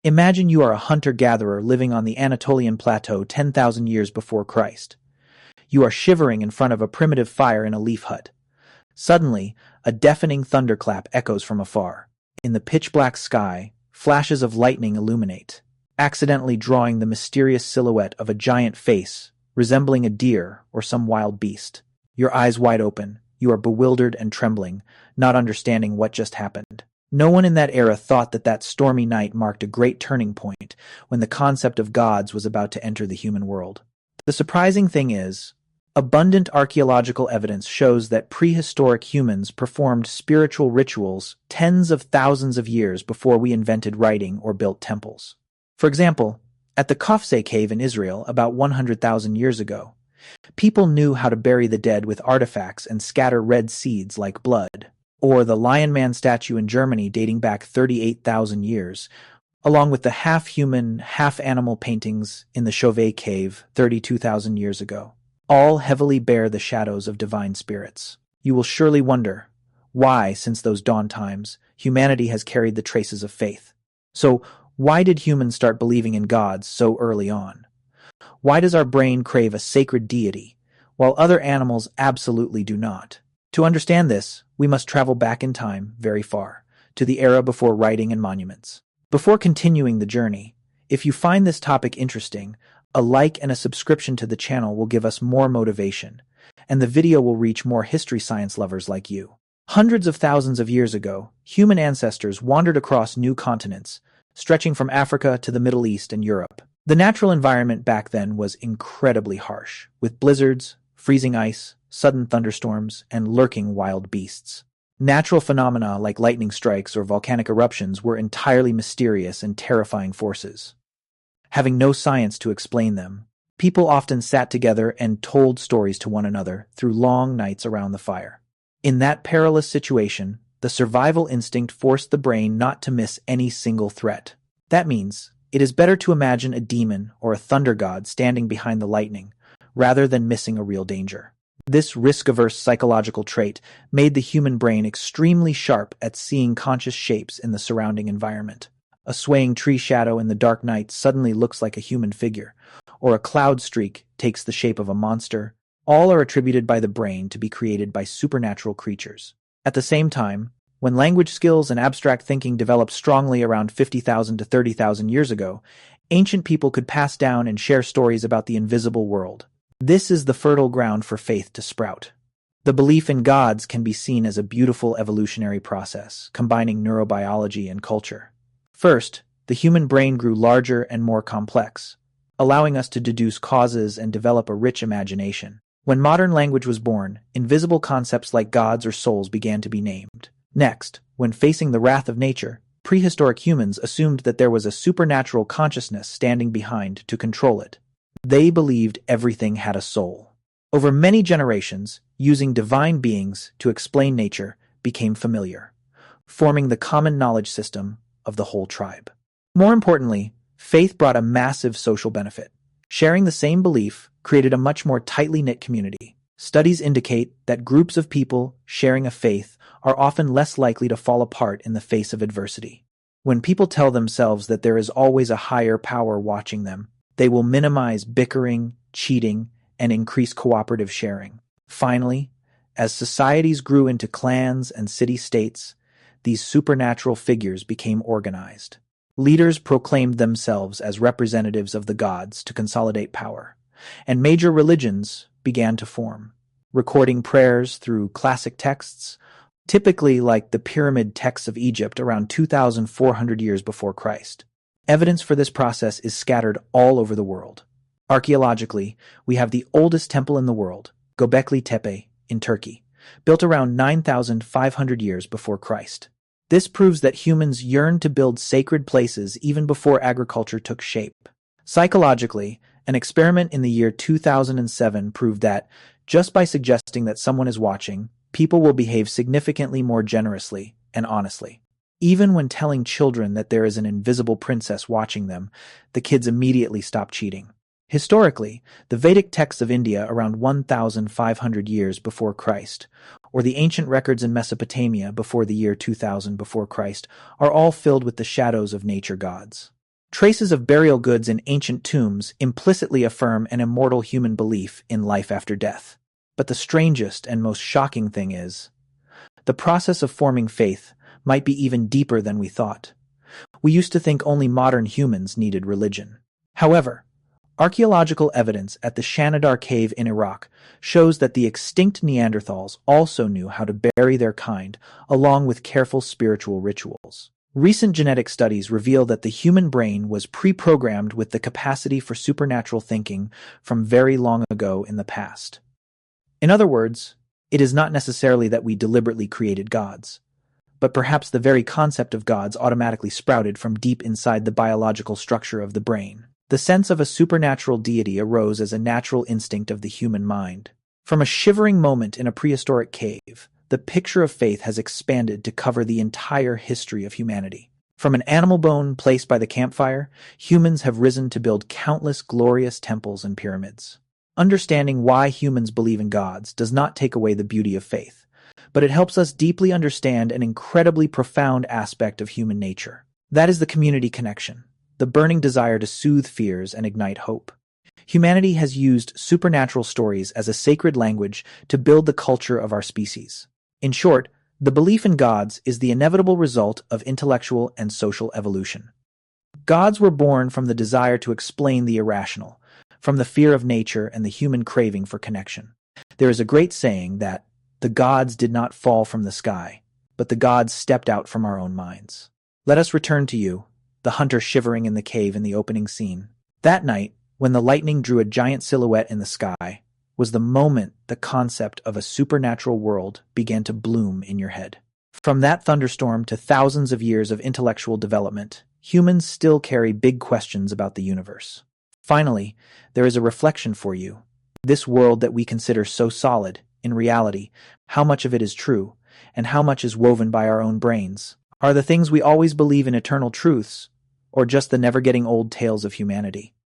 Imagine you are a hunter-gatherer living on the Anatolian plateau 10,000 years before Christ. You are shivering in front of a primitive fire in a leaf hut. Suddenly, a deafening thunderclap echoes from afar. In the pitch-black sky, flashes of lightning illuminate, accidentally drawing the mysterious silhouette of a giant face, resembling a deer or some wild beast. Your eyes wide open, you are bewildered and trembling, not understanding what just happened. No one in that era thought that stormy night marked a great turning point when the concept of gods was about to enter the human world. The surprising thing is, abundant archaeological evidence shows that prehistoric humans performed spiritual rituals tens of thousands of years before we invented writing or built temples. For example, at the Khafre cave in Israel about 100,000 years ago, people knew how to bury the dead with artifacts and scatter red seeds like blood. Or the Lion Man statue in Germany dating back 38,000 years, along with the half-human, half-animal paintings in the Chauvet cave 32,000 years ago. All heavily bear the shadows of divine spirits. You will surely wonder why, since those dawn times, humanity has carried the traces of faith. So, why did humans start believing in gods so early on? Why does our brain crave a sacred deity, while other animals absolutely do not? To understand this, we must travel back in time very far, to the era before writing and monuments. Before continuing the journey, if you find this topic interesting, a like and a subscription to the channel will give us more motivation, and the video will reach more history science lovers like you. Hundreds of thousands of years ago, human ancestors wandered across new continents, stretching from Africa to the Middle East and Europe. The natural environment back then was incredibly harsh, with blizzards, freezing ice, sudden thunderstorms, and lurking wild beasts. Natural phenomena like lightning strikes or volcanic eruptions were entirely mysterious and terrifying forces. Having no science to explain them, people often sat together and told stories to one another through long nights around the fire. In that perilous situation, the survival instinct forced the brain not to miss any single threat. That means it is better to imagine a demon or a thunder god standing behind the lightning, rather than missing a real danger. This risk-averse psychological trait made the human brain extremely sharp at seeing conscious shapes in the surrounding environment. A swaying tree shadow in the dark night suddenly looks like a human figure, or a cloud streak takes the shape of a monster. All are attributed by the brain to be created by supernatural creatures. At the same time, when language skills and abstract thinking developed strongly around 50,000 to 30,000 years ago, ancient people could pass down and share stories about the invisible world. This is the fertile ground for faith to sprout. The belief in gods can be seen as a beautiful evolutionary process, combining neurobiology and culture. First, the human brain grew larger and more complex, allowing us to deduce causes and develop a rich imagination. When modern language was born, invisible concepts like gods or souls began to be named. Next, when facing the wrath of nature, prehistoric humans assumed that there was a supernatural consciousness standing behind to control it. They believed everything had a soul. Over many generations, using divine beings to explain nature became familiar, forming the common knowledge system of the whole tribe. More importantly, faith brought a massive social benefit. Sharing the same belief created a much more tightly knit community. Studies indicate that groups of people sharing a faith are often less likely to fall apart in the face of adversity. When people tell themselves that there is always a higher power watching them, they will minimize bickering, cheating, and increase cooperative sharing. Finally, as societies grew into clans and city-states, these supernatural figures became organized. Leaders proclaimed themselves as representatives of the gods to consolidate power, and major religions began to form, recording prayers through classic texts, typically like the pyramid texts of Egypt around 2,400 years before Christ. Evidence for this process is scattered all over the world. Archaeologically, we have the oldest temple in the world, Göbekli Tepe, in Turkey, built around 9,500 years before Christ. This proves that humans yearned to build sacred places even before agriculture took shape. Psychologically, an experiment in the year 2007 proved that, just by suggesting that someone is watching, people will behave significantly more generously and honestly. Even when telling children that there is an invisible princess watching them, the kids immediately stop cheating. Historically, the Vedic texts of India around 1,500 years before Christ, or the ancient records in Mesopotamia before the year 2000 before Christ, are all filled with the shadows of nature gods. Traces of burial goods in ancient tombs implicitly affirm an immortal human belief in life after death. But the strangest and most shocking thing is, the process of forming faith might be even deeper than we thought. We used to think only modern humans needed religion. However, archaeological evidence at the Shanidar cave in Iraq shows that the extinct Neanderthals also knew how to bury their kind, along with careful spiritual rituals. Recent genetic studies reveal that the human brain was pre-programmed with the capacity for supernatural thinking from very long ago in the past. In other words, it is not necessarily that we deliberately created gods, but perhaps the very concept of gods automatically sprouted from deep inside the biological structure of the brain. The sense of a supernatural deity arose as a natural instinct of the human mind. From a shivering moment in a prehistoric cave, the picture of faith has expanded to cover the entire history of humanity. From an animal bone placed by the campfire, humans have risen to build countless glorious temples and pyramids. Understanding why humans believe in gods does not take away the beauty of faith, but it helps us deeply understand an incredibly profound aspect of human nature. That is the community connection, the burning desire to soothe fears and ignite hope. Humanity has used supernatural stories as a sacred language to build the culture of our species. In short, the belief in gods is the inevitable result of intellectual and social evolution. Gods were born from the desire to explain the irrational, from the fear of nature and the human craving for connection. There is a great saying that the gods did not fall from the sky, but the gods stepped out from our own minds. Let us return to you, the hunter shivering in the cave in the opening scene. That night, when the lightning drew a giant silhouette in the sky, was the moment the concept of a supernatural world began to bloom in your head. From that thunderstorm to thousands of years of intellectual development, humans still carry big questions about the universe. Finally, there is a reflection for you. This world that we consider so solid, in reality, how much of it is true, and how much is woven by our own brains? Are the things we always believe in eternal truths, or just the never-getting-old tales of humanity?